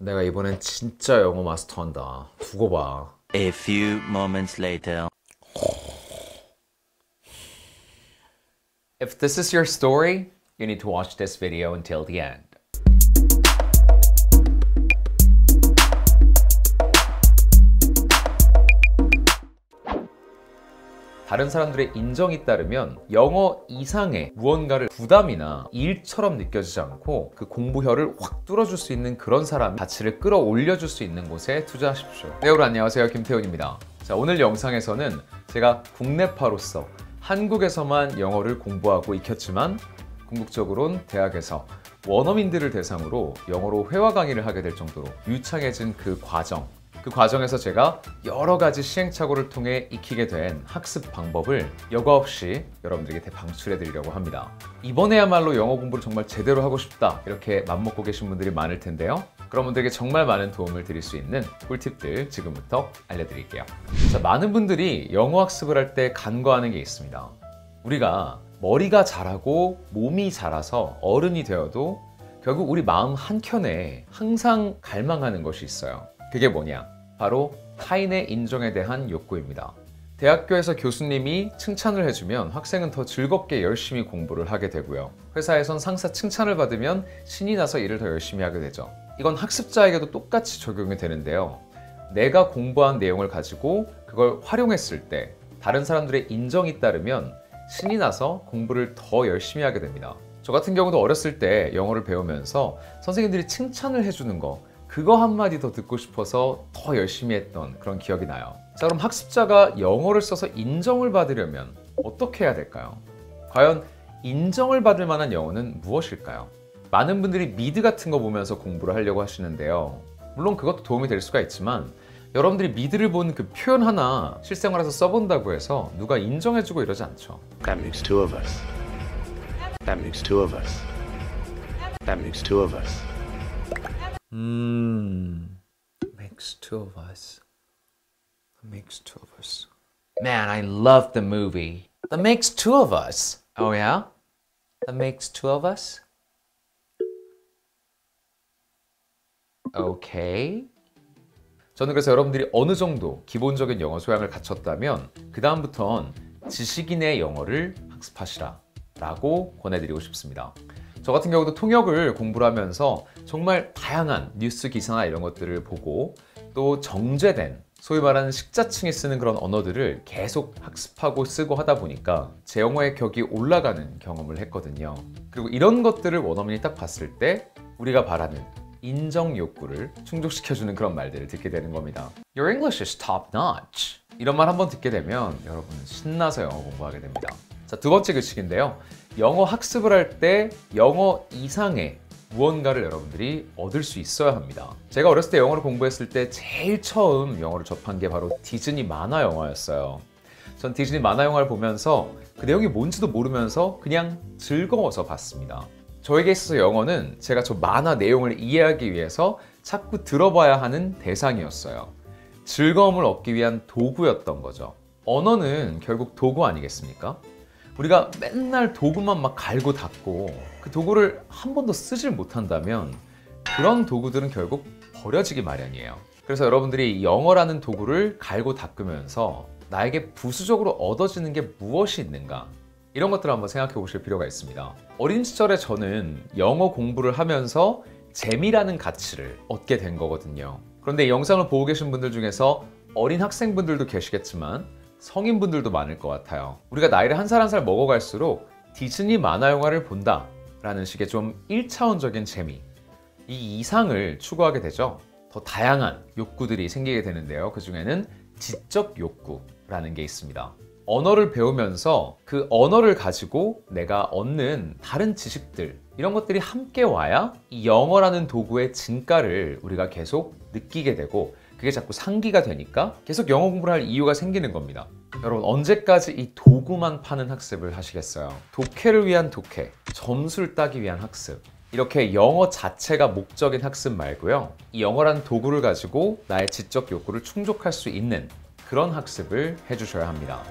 내가 이번엔 진짜 영어 마스터한다. 두고 봐. A few moments later. If this is your story, you need to watch this video until the end. 다른 사람들의 인정이 따르면 영어 이상의 무언가를 부담이나 일처럼 느껴지지 않고 그 공부혀를 확 뚫어줄 수 있는 그런 사람 가치를 끌어올려줄 수 있는 곳에 투자하십시오. 네, 여러분 안녕하세요. 김태훈입니다. 자, 오늘 영상에서는 제가 국내파로서 한국에서만 영어를 공부하고 익혔지만 궁극적으로는 대학에서 원어민들을 대상으로 영어로 회화 강의를 하게 될 정도로 유창해진 그 과정에서 제가 여러 가지 시행착오를 통해 익히게 된 학습 방법을 여과 없이 여러분들에게 대방출해 드리려고 합니다. 이번에야말로 영어 공부를 정말 제대로 하고 싶다 이렇게 맘먹고 계신 분들이 많을 텐데요. 그런 분들에게 정말 많은 도움을 드릴 수 있는 꿀팁들 지금부터 알려드릴게요. 자, 많은 분들이 영어 학습을 할 때 간과하는 게 있습니다. 우리가 머리가 자라고 몸이 자라서 어른이 되어도 결국 우리 마음 한켠에 항상 갈망하는 것이 있어요. 그게 뭐냐? 바로 타인의 인정에 대한 욕구입니다. 대학교에서 교수님이 칭찬을 해주면 학생은 더 즐겁게 열심히 공부를 하게 되고요. 회사에선 상사 칭찬을 받으면 신이 나서 일을 더 열심히 하게 되죠. 이건 학습자에게도 똑같이 적용이 되는데요. 내가 공부한 내용을 가지고 그걸 활용했을 때 다른 사람들의 인정이 따르면 신이 나서 공부를 더 열심히 하게 됩니다. 저 같은 경우도 어렸을 때 영어를 배우면서 선생님들이 칭찬을 해주는 거 그거 한마디 더 듣고 싶어서 더 열심히 했던 그런 기억이 나요. 자, 그럼 학습자가 영어를 써서 인정을 받으려면 어떻게 해야 될까요? 과연 인정을 받을 만한 영어는 무엇일까요? 많은 분들이 미드 같은 거 보면서 공부를 하려고 하시는데요. 물론 그것도 도움이 될 수가 있지만 여러분들이 미드를 본 그 표현 하나 실생활에서 써본다고 해서 누가 인정해주고 이러지 않죠. That makes two of us. That makes two of us. That makes two of us. Makes two of us. Makes two of us. Man, I love the movie. That makes two of us. Oh yeah? That makes two of us? Okay. 저는 그래서 여러분들이 어느 정도 기본적인 영어 소양을 갖췄다면 그 다음부턴 지식인의 영어를 학습하시라 라고 권해드리고 싶습니다. 저 같은 경우도 통역을 공부를 하면서 정말 다양한 뉴스 기사나 이런 것들을 보고 또 정제된 소위 말하는 식자층이 쓰는 그런 언어들을 계속 학습하고 쓰고 하다 보니까 제 영어의 격이 올라가는 경험을 했거든요. 그리고 이런 것들을 원어민이 딱 봤을 때 우리가 바라는 인정 욕구를 충족시켜주는 그런 말들을 듣게 되는 겁니다. Your English is top notch. 이런 말 한번 듣게 되면 여러분은 신나서 영어 공부하게 됩니다. 자, 두 번째 규칙인데요. 영어 학습을 할 때 영어 이상의 무언가를 여러분들이 얻을 수 있어야 합니다. 제가 어렸을 때 영어를 공부했을 때 제일 처음 영어를 접한 게 바로 디즈니 만화 영화였어요. 전 디즈니 만화 영화를 보면서 그 내용이 뭔지도 모르면서 그냥 즐거워서 봤습니다. 저에게 있어서 영어는 제가 저 만화 내용을 이해하기 위해서 자꾸 들어봐야 하는 대상이었어요. 즐거움을 얻기 위한 도구였던 거죠. 언어는 결국 도구 아니겠습니까? 우리가 맨날 도구만 막 갈고 닦고 그 도구를 한 번도 쓰질 못한다면 그런 도구들은 결국 버려지기 마련이에요. 그래서 여러분들이 영어라는 도구를 갈고 닦으면서 나에게 부수적으로 얻어지는 게 무엇이 있는가? 이런 것들을 한번 생각해 보실 필요가 있습니다. 어린 시절에 저는 영어 공부를 하면서 재미라는 가치를 얻게 된 거거든요. 그런데 이 영상을 보고 계신 분들 중에서 어린 학생분들도 계시겠지만 성인분들도 많을 것 같아요. 우리가 나이를 한 살 한 살 먹어갈수록 디즈니 만화 영화를 본다 라는 식의 좀 1차원적인 재미, 이 이상을 추구하게 되죠. 더 다양한 욕구들이 생기게 되는데요. 그 중에는 지적 욕구라는 게 있습니다. 언어를 배우면서 그 언어를 가지고 내가 얻는 다른 지식들, 이런 것들이 함께 와야 이 영어라는 도구의 진가를 우리가 계속 느끼게 되고 그게 자꾸 상기가 되니까 계속 영어 공부를 할 이유가 생기는 겁니다. 여러분, 언제까지 이 도구만 파는 학습을 하시겠어요? 독해를 위한 독해, 점수를 따기 위한 학습, 이렇게 영어 자체가 목적인 학습 말고요. 이 영어라는 도구를 가지고 나의 지적 욕구를 충족할 수 있는 그런 학습을 해주셔야 합니다.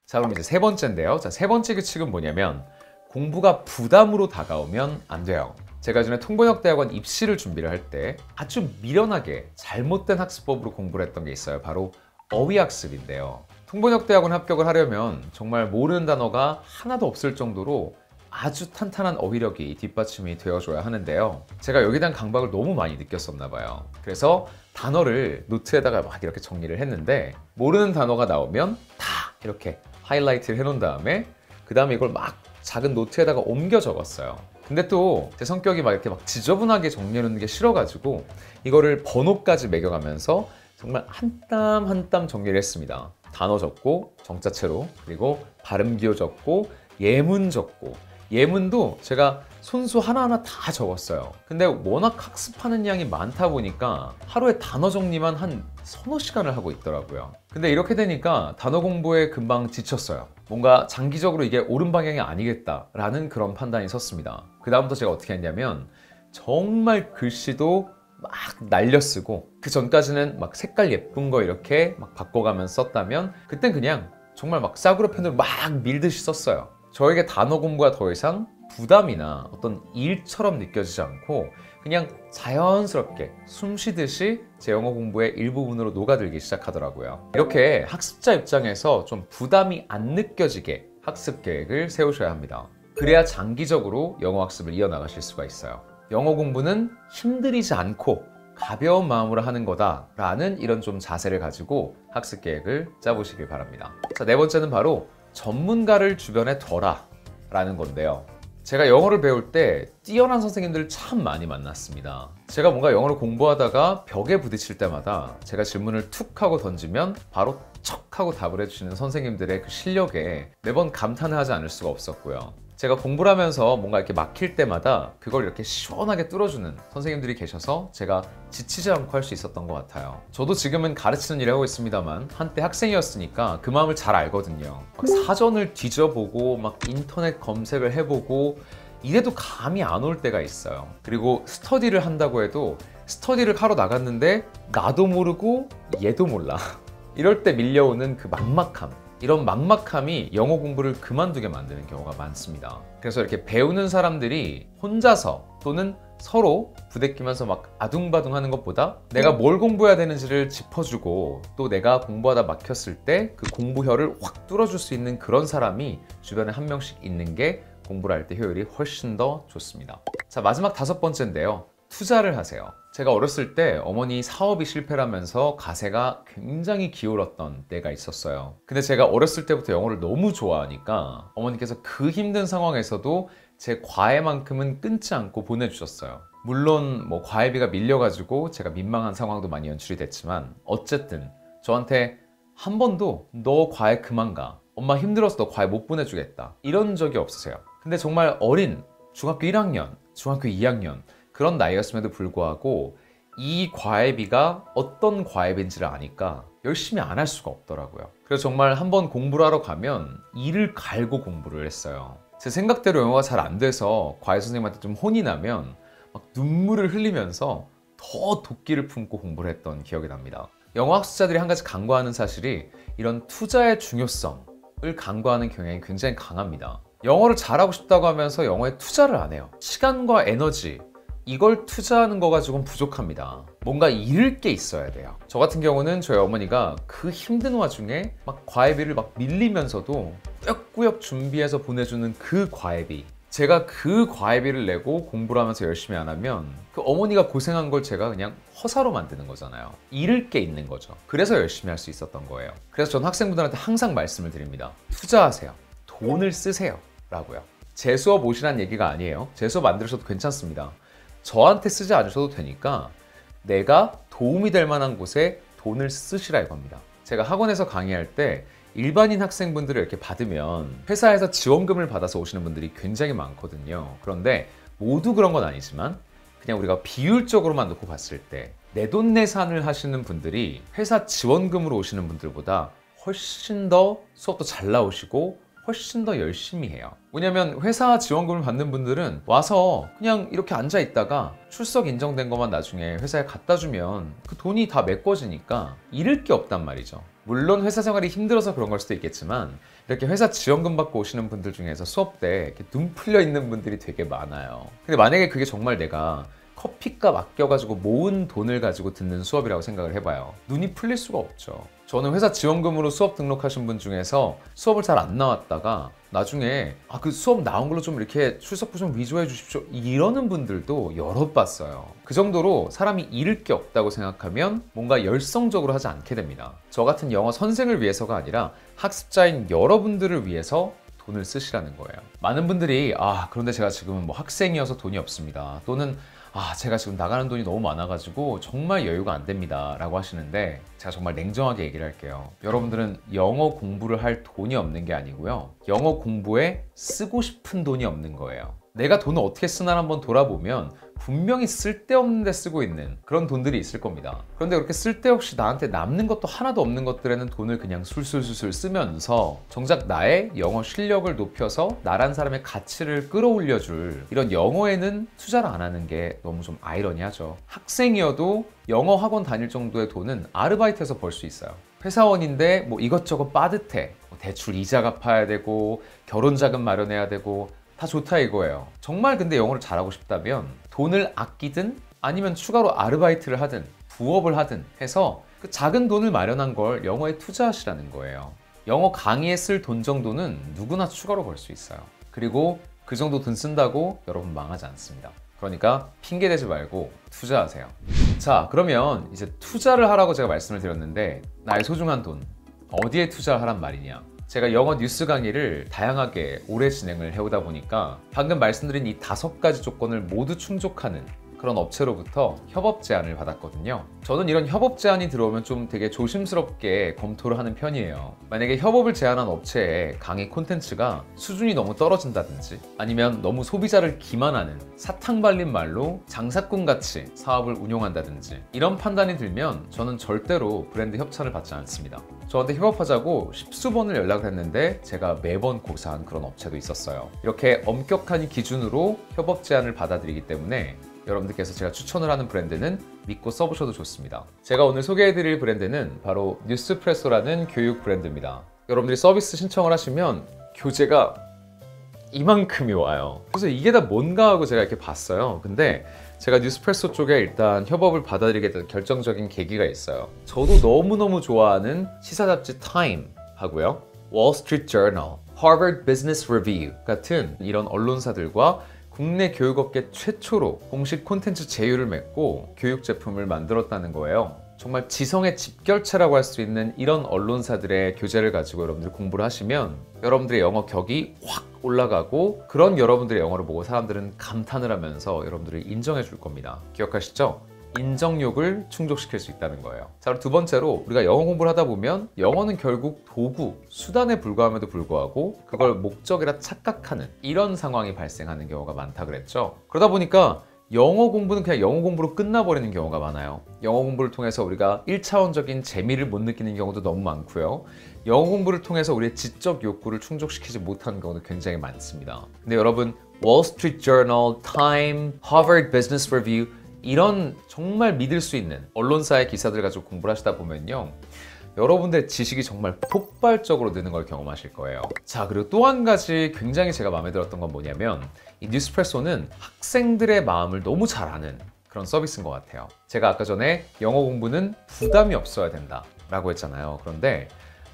자, 그럼 이제 세 번째인데요. 자, 세 번째 규칙은 뭐냐면 공부가 부담으로 다가오면 안 돼요. 제가 전에 통번역대학원 입시를 준비를 할 때 아주 미련하게 잘못된 학습법으로 공부를 했던 게 있어요. 바로 어휘학습인데요. 통번역대학원 합격을 하려면 정말 모르는 단어가 하나도 없을 정도로 아주 탄탄한 어휘력이 뒷받침이 되어줘야 하는데요. 제가 여기에 대한 강박을 너무 많이 느꼈었나 봐요. 그래서 단어를 노트에다가 막 이렇게 정리를 했는데 모르는 단어가 나오면 다 이렇게 하이라이트를 해놓은 다음에 그 다음에 이걸 막 작은 노트에다가 옮겨 적었어요. 근데 또 제 성격이 막 이렇게 막 지저분하게 정리해놓는 게 싫어가지고 이거를 번호까지 매겨가면서 정말 한 땀 한 땀 정리를 했습니다. 단어 적고 정자체로, 그리고 발음 기호 적고 예문 적고, 예문도 제가 손수 하나하나 다 적었어요. 근데 워낙 학습하는 양이 많다 보니까 하루에 단어 정리만 한 서너 시간을 하고 있더라고요. 근데 이렇게 되니까 단어 공부에 금방 지쳤어요. 뭔가 장기적으로 이게 옳은 방향이 아니겠다라는 그런 판단이 섰습니다. 그 다음부터 제가 어떻게 했냐면 정말 글씨도 막 날려 쓰고, 그 전까지는 막 색깔 예쁜 거 이렇게 막 바꿔가면서 썼다면 그땐 그냥 정말 막 싸구려 펜으로 막 밀듯이 썼어요. 저에게 단어 공부가 더 이상 부담이나 어떤 일처럼 느껴지지 않고 그냥 자연스럽게 숨 쉬듯이 제 영어 공부의 일부분으로 녹아들기 시작하더라고요. 이렇게 학습자 입장에서 좀 부담이 안 느껴지게 학습 계획을 세우셔야 합니다. 그래야 장기적으로 영어 학습을 이어나가실 수가 있어요. 영어 공부는 힘들이지 않고 가벼운 마음으로 하는 거다라는 이런 좀 자세를 가지고 학습 계획을 짜보시길 바랍니다. 자, 네 번째는 바로 전문가를 주변에 둬라 라는 건데요. 제가 영어를 배울 때 뛰어난 선생님들을 참 많이 만났습니다. 제가 뭔가 영어를 공부하다가 벽에 부딪힐 때마다 제가 질문을 툭 하고 던지면 바로 척 하고 답을 해주시는 선생님들의 그 실력에 매번 감탄을 하지 않을 수가 없었고요. 제가 공부를 하면서 뭔가 이렇게 막힐 때마다 그걸 이렇게 시원하게 뚫어주는 선생님들이 계셔서 제가 지치지 않고 할 수 있었던 것 같아요. 저도 지금은 가르치는 일을 하고 있습니다만 한때 학생이었으니까 그 마음을 잘 알거든요. 막 사전을 뒤져보고 막 인터넷 검색을 해보고 이래도 감이 안 올 때가 있어요. 그리고 스터디를 한다고 해도 스터디를 하러 나갔는데 나도 모르고 얘도 몰라. 이럴 때 밀려오는 그 막막함, 이런 막막함이 영어 공부를 그만두게 만드는 경우가 많습니다. 그래서 이렇게 배우는 사람들이 혼자서 또는 서로 부대끼면서 막 아둥바둥 하는 것보다 내가 뭘 공부해야 되는지를 짚어주고 또 내가 공부하다 막혔을 때 그 공부혀를 확 뚫어줄 수 있는 그런 사람이 주변에 한 명씩 있는 게 공부를 할 때 효율이 훨씬 더 좋습니다. 자, 마지막 다섯 번째인데요. 투자를 하세요. 제가 어렸을 때 어머니 사업이 실패를 하면서 가세가 굉장히 기울었던 때가 있었어요. 근데 제가 어렸을 때부터 영어를 너무 좋아하니까 어머니께서 그 힘든 상황에서도 제 과외만큼은 끊지 않고 보내주셨어요. 물론 뭐 과외비가 밀려가지고 제가 민망한 상황도 많이 연출이 됐지만 어쨌든 저한테 한 번도 너 과외 그만 가, 엄마 힘들어서 너 과외 못 보내주겠다, 이런 적이 없으세요. 근데 정말 어린 중학교 1학년, 중학교 2학년 그런 나이였음에도 불구하고 이 과외비가 어떤 과외비인지를 아니까 열심히 안 할 수가 없더라고요. 그래서 정말 한번 공부를 하러 가면 이를 갈고 공부를 했어요. 제 생각대로 영어가 잘 안 돼서 과외 선생님한테 좀 혼이 나면 막 눈물을 흘리면서 더 도끼를 품고 공부를 했던 기억이 납니다. 영어 학습자들이 한 가지 간과하는 사실이 이런 투자의 중요성을 간과하는 경향이 굉장히 강합니다. 영어를 잘하고 싶다고 하면서 영어에 투자를 안 해요. 시간과 에너지, 이걸 투자하는 거 가지고는 부족합니다. 뭔가 잃을 게 있어야 돼요. 저 같은 경우는 저희 어머니가 그 힘든 와중에 막 과외비를 막 밀리면서도 꾸역꾸역 준비해서 보내주는 그 과외비, 제가 그 과외비를 내고 공부를 하면서 열심히 안 하면 그 어머니가 고생한 걸 제가 그냥 허사로 만드는 거잖아요. 잃을 게 있는 거죠. 그래서 열심히 할 수 있었던 거예요. 그래서 저는 학생분들한테 항상 말씀을 드립니다. 투자하세요. 돈을 쓰세요 라고요. 제 수업 오시란 얘기가 아니에요. 제 수업 안 들으셔도 괜찮습니다. 저한테 쓰지 않으셔도 되니까 내가 도움이 될 만한 곳에 돈을 쓰시라 이겁니다. 제가 학원에서 강의할 때 일반인 학생분들을 이렇게 받으면 회사에서 지원금을 받아서 오시는 분들이 굉장히 많거든요. 그런데 모두 그런 건 아니지만 그냥 우리가 비율적으로만 놓고 봤을 때 내돈내산을 하시는 분들이 회사 지원금으로 오시는 분들보다 훨씬 더 수업도 잘 나오시고 훨씬 더 열심히 해요. 왜냐면 회사 지원금을 받는 분들은 와서 그냥 이렇게 앉아 있다가 출석 인정된 것만 나중에 회사에 갖다 주면 그 돈이 다 메꿔지니까 잃을 게 없단 말이죠. 물론 회사 생활이 힘들어서 그런 걸 수도 있겠지만 이렇게 회사 지원금 받고 오시는 분들 중에서 수업 때 이렇게 눈 풀려 있는 분들이 되게 많아요. 근데 만약에 그게 정말 내가 커피값 아껴가지고 모은 돈을 가지고 듣는 수업이라고 생각을 해봐요. 눈이 풀릴 수가 없죠. 저는 회사 지원금으로 수업 등록하신 분 중에서 수업을 잘 안 나왔다가 나중에 그 수업 나온 걸로 좀 이렇게 출석부 좀 위조해 주십시오 이러는 분들도 여러 봤어요. 그 정도로 사람이 잃을 게 없다고 생각하면 뭔가 열성적으로 하지 않게 됩니다. 저 같은 영어 선생을 위해서가 아니라 학습자인 여러분들을 위해서 돈을 쓰시라는 거예요. 많은 분들이 그런데 제가 지금은 뭐 학생이어서 돈이 없습니다. 또는 제가 지금 나가는 돈이 너무 많아가지고 정말 여유가 안 됩니다 라고 하시는데, 제가 정말 냉정하게 얘기를 할게요. 여러분들은 영어 공부를 할 돈이 없는 게 아니고요, 영어 공부에 쓰고 싶은 돈이 없는 거예요. 내가 돈을 어떻게 쓰나 한번 돌아보면 분명히 쓸데없는 데 쓰고 있는 그런 돈들이 있을 겁니다. 그런데 그렇게 쓸데없이 나한테 남는 것도 하나도 없는 것들에는 돈을 그냥 술술술술 쓰면서 정작 나의 영어 실력을 높여서 나란 사람의 가치를 끌어올려줄 이런 영어에는 투자를 안 하는 게 너무 좀 아이러니하죠. 학생이어도 영어 학원 다닐 정도의 돈은 아르바이트에서 벌 수 있어요. 회사원인데 뭐 이것저것 빠듯해. 대출 이자 갚아야 되고 결혼 자금 마련해야 되고 다 좋다 이거예요. 정말 근데 영어를 잘하고 싶다면 돈을 아끼든 아니면 추가로 아르바이트를 하든 부업을 하든 해서 그 작은 돈을 마련한 걸 영어에 투자하시라는 거예요. 영어 강의에 쓸 돈 정도는 누구나 추가로 벌 수 있어요. 그리고 그 정도 돈 쓴다고 여러분 망하지 않습니다. 그러니까 핑계 대지 말고 투자하세요. 자, 그러면 이제 투자를 하라고 제가 말씀을 드렸는데, 나의 소중한 돈 어디에 투자하란 말이냐? 제가 영어 뉴스 강의를 다양하게 오래 진행을 해오다 보니까 방금 말씀드린 이 5가지 조건을 모두 충족하는 그런 업체로부터 협업 제안을 받았거든요. 저는 이런 협업 제안이 들어오면 좀 되게 조심스럽게 검토를 하는 편이에요. 만약에 협업을 제안한 업체의 강의 콘텐츠가 수준이 너무 떨어진다든지 아니면 너무 소비자를 기만하는 사탕 발린 말로 장사꾼같이 사업을 운용한다든지 이런 판단이 들면 저는 절대로 브랜드 협찬을 받지 않습니다. 저한테 협업하자고 10수번을 연락을 했는데 제가 매번 고사한 그런 업체도 있었어요. 이렇게 엄격한 기준으로 협업 제안을 받아들이기 때문에 여러분들께서 제가 추천을 하는 브랜드는 믿고 써보셔도 좋습니다. 제가 오늘 소개해드릴 브랜드는 바로 뉴스프레소라는 교육 브랜드입니다. 여러분들이 서비스 신청을 하시면 교재가 이만큼이 와요. 그래서 이게 다 뭔가 하고 제가 이렇게 봤어요. 근데 제가 뉴스프레소 쪽에 일단 협업을 받아들이게 된 결정적인 계기가 있어요. 저도 너무너무 좋아하는 시사 잡지 타임 하고요, 월스트리트 저널, 하버드 비즈니스 리뷰 같은 이런 언론사들과 국내 교육업계 최초로 공식 콘텐츠 제휴를 맺고 교육 제품을 만들었다는 거예요. 정말 지성의 집결체라고 할 수 있는 이런 언론사들의 교재를 가지고 여러분들이 공부를 하시면 여러분들의 영어 격이 확 올라가고, 그런 여러분들의 영어를 보고 사람들은 감탄을 하면서 여러분들을 인정해 줄 겁니다. 기억하시죠? 인정욕을 충족시킬 수 있다는 거예요. 자, 그럼 두 번째로, 우리가 영어 공부를 하다 보면 영어는 결국 도구, 수단에 불과함에도 불구하고 그걸 목적이라 착각하는 이런 상황이 발생하는 경우가 많다 그랬죠. 그러다 보니까 영어 공부는 그냥 영어 공부로 끝나버리는 경우가 많아요. 영어 공부를 통해서 우리가 1차원적인 재미를 못 느끼는 경우도 너무 많고요. 영어 공부를 통해서 우리의 지적 욕구를 충족시키지 못하는 경우도 굉장히 많습니다. 근데 여러분, 월스트리트 저널, 타임, 하버드 비즈니스 리뷰 이런 정말 믿을 수 있는 언론사의 기사들 가지고 공부를 하시다 보면요, 여러분들의 지식이 정말 폭발적으로 느는 걸 경험하실 거예요. 자, 그리고 또 한 가지 굉장히 제가 마음에 들었던 건 뭐냐면, 이 뉴스프레소는 학생들의 마음을 너무 잘 아는 그런 서비스인 것 같아요. 제가 아까 전에 영어 공부는 부담이 없어야 된다 라고 했잖아요. 그런데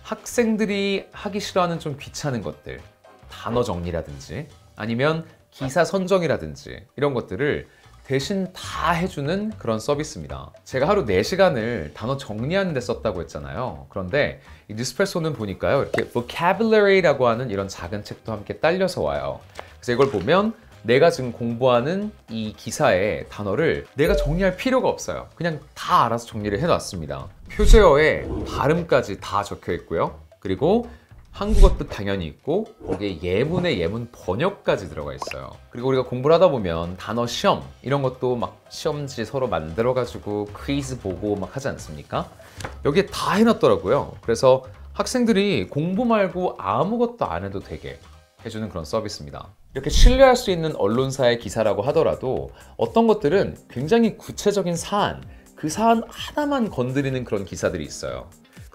학생들이 하기 싫어하는 좀 귀찮은 것들, 단어 정리라든지 아니면 기사 선정이라든지 이런 것들을 대신 다 해주는 그런 서비스입니다. 제가 하루 4시간을 단어 정리하는 데 썼다고 했잖아요. 그런데 이 뉴스프레소는 보니까요, 이렇게 vocabulary라고 하는 이런 작은 책도 함께 딸려서 와요. 그래서 이걸 보면 내가 지금 공부하는 이 기사의 단어를 내가 정리할 필요가 없어요. 그냥 다 알아서 정리를 해놨습니다. 표제어에 발음까지 다 적혀 있고요. 그리고 한국어 뜻 당연히 있고 거기에 예문의 예문 번역까지 들어가 있어요. 그리고 우리가 공부를 하다 보면 단어 시험 이런 것도 막 시험지 서로 만들어가지고 퀴즈 보고 막 하지 않습니까? 여기에 다 해놨더라고요. 그래서 학생들이 공부 말고 아무것도 안 해도 되게 해주는 그런 서비스입니다. 이렇게 신뢰할 수 있는 언론사의 기사라고 하더라도 어떤 것들은 굉장히 구체적인 사안, 그 사안 하나만 건드리는 그런 기사들이 있어요.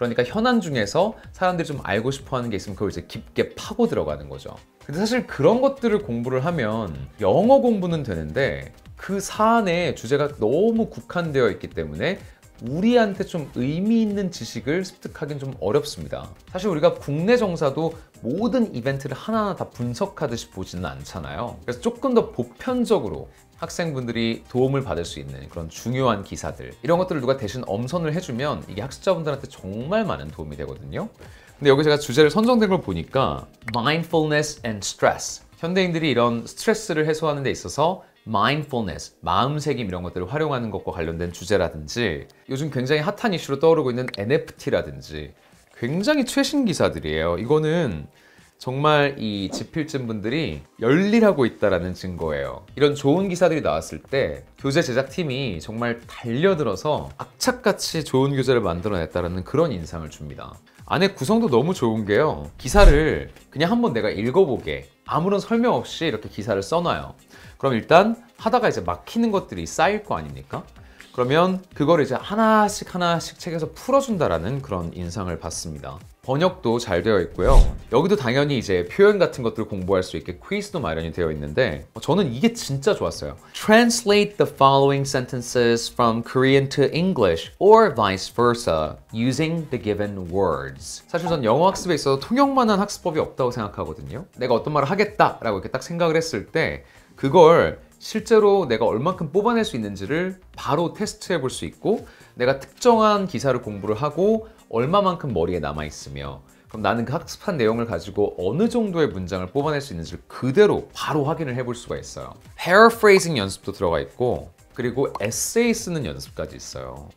그러니까 현안 중에서 사람들이 좀 알고 싶어 하는 게 있으면 그걸 이제 깊게 파고 들어가는 거죠. 근데 사실 그런 것들을 공부를 하면 영어 공부는 되는데 그 사안의 주제가 너무 국한되어 있기 때문에 우리한테 좀 의미 있는 지식을 습득하기는 좀 어렵습니다. 사실 우리가 국내 정사도 모든 이벤트를 하나하나 다 분석하듯이 보지는 않잖아요. 그래서 조금 더 보편적으로 학생분들이 도움을 받을 수 있는 그런 중요한 기사들, 이런 것들을 누가 대신 엄선을 해주면 이게 학습자분들한테 정말 많은 도움이 되거든요. 근데 여기 제가 주제를 선정된 걸 보니까 Mindfulness and Stress, 현대인들이 이런 스트레스를 해소하는 데 있어서 mindfulness, 마음새김 이런 것들을 활용하는 것과 관련된 주제라든지 요즘 굉장히 핫한 이슈로 떠오르고 있는 NFT라든지 굉장히 최신 기사들이에요. 이거는 정말 이 지필진 분들이 열일하고 있다는 증거예요. 이런 좋은 기사들이 나왔을 때 교재 제작팀이 정말 달려들어서 악착같이 좋은 교재를 만들어냈다는 그런 인상을 줍니다. 안에 구성도 너무 좋은 게요. 기사를 그냥 한번 내가 읽어보게 아무런 설명 없이 이렇게 기사를 써놔요. 그럼 일단 하다가 이제 막히는 것들이 쌓일 거 아닙니까? 그러면 그걸 이제 하나씩 책에서 풀어준다라는 그런 인상을 받습니다. 번역도 잘 되어 있고요. 여기도 당연히 이제 표현 같은 것들을 공부할 수 있게 퀴즈도 마련이 되어 있는데 저는 이게 진짜 좋았어요. Translate the following sentences from Korean to English or vice versa using the given words. 사실 전 영어 학습에 있어서 통역만한 학습법이 없다고 생각하거든요. 내가 어떤 말을 하겠다라고 이렇게 딱 생각을 했을 때 그걸 실제로 내가 얼만큼 뽑아낼 수 있는지를 바로 테스트해 볼 수 있고 내가 특정한 기사를 공부를 하고 얼마만큼 머리에 남아있으며 그럼 나는 그 학습한 내용을 가지고 어느 정도의 문장을 뽑아낼 수 있는지를 그대로 바로 확인을 해볼 수가 있어요. Paraphrasing 연습도 들어가 있고 그리고 에세이 쓰는 연습까지 있어요.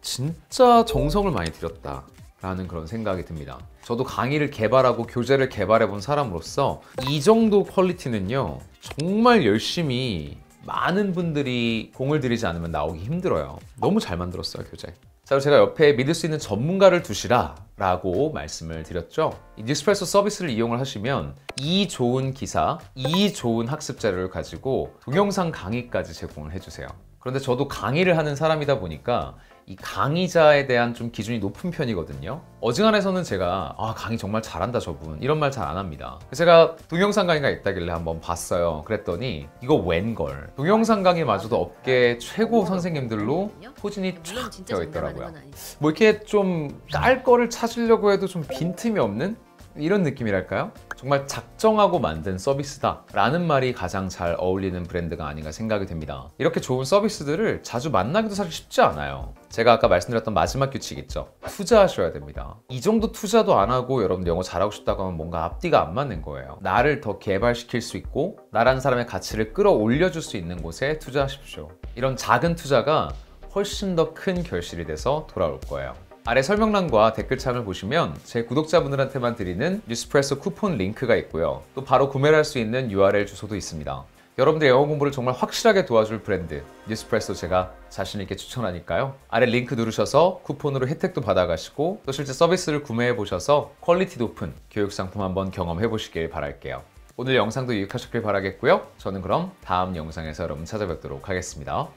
진짜 정성을 많이 들였다 라는 그런 생각이 듭니다. 저도 강의를 개발하고 교재를 개발해 본 사람으로서 이 정도 퀄리티는요 정말 열심히 많은 분들이 공을 들이지 않으면 나오기 힘들어요. 너무 잘 만들었어요 교재. 자, 제가 옆에 믿을 수 있는 전문가를 두시라 라고 말씀을 드렸죠. 이 뉴스프레소 서비스를 이용을 하시면 이 좋은 기사, 이 좋은 학습 자료를 가지고 동영상 강의까지 제공을 해주세요. 그런데 저도 강의를 하는 사람이다 보니까 이 강의자에 대한 좀 기준이 높은 편이거든요. 어지간해서는 제가 강의 정말 잘한다 저분 이런 말 잘 안 합니다. 제가 동영상 강의가 있다길래 한번 봤어요. 그랬더니 이거 웬걸 동영상 강의마저도 업계 최고 선생님들로 포진이 쫙 되어 있더라고요. 뭐 이렇게 좀 깔 거를 찾으려고 해도 좀 빈틈이 없는 이런 느낌이랄까요? 정말 작정하고 만든 서비스다 라는 말이 가장 잘 어울리는 브랜드가 아닌가 생각이 됩니다. 이렇게 좋은 서비스들을 자주 만나기도 사실 쉽지 않아요. 제가 아까 말씀드렸던 마지막 규칙 있죠? 투자하셔야 됩니다. 이 정도 투자도 안 하고 여러분들 영어 잘하고 싶다고 하면 뭔가 앞뒤가 안 맞는 거예요. 나를 더 개발시킬 수 있고 나라는 사람의 가치를 끌어올려줄 수 있는 곳에 투자하십시오. 이런 작은 투자가 훨씬 더 큰 결실이 돼서 돌아올 거예요. 아래 설명란과 댓글창을 보시면 제 구독자분들한테만 드리는 뉴스프레소 쿠폰 링크가 있고요. 또 바로 구매를 할 수 있는 URL 주소도 있습니다. 여러분들 영어 공부를 정말 확실하게 도와줄 브랜드 뉴스프레소 제가 자신 있게 추천하니까요. 아래 링크 누르셔서 쿠폰으로 혜택도 받아가시고 또 실제 서비스를 구매해 보셔서 퀄리티 높은 교육 상품 한번 경험해 보시길 바랄게요. 오늘 영상도 유익하셨길 바라겠고요. 저는 그럼 다음 영상에서 여러분 찾아뵙도록 하겠습니다.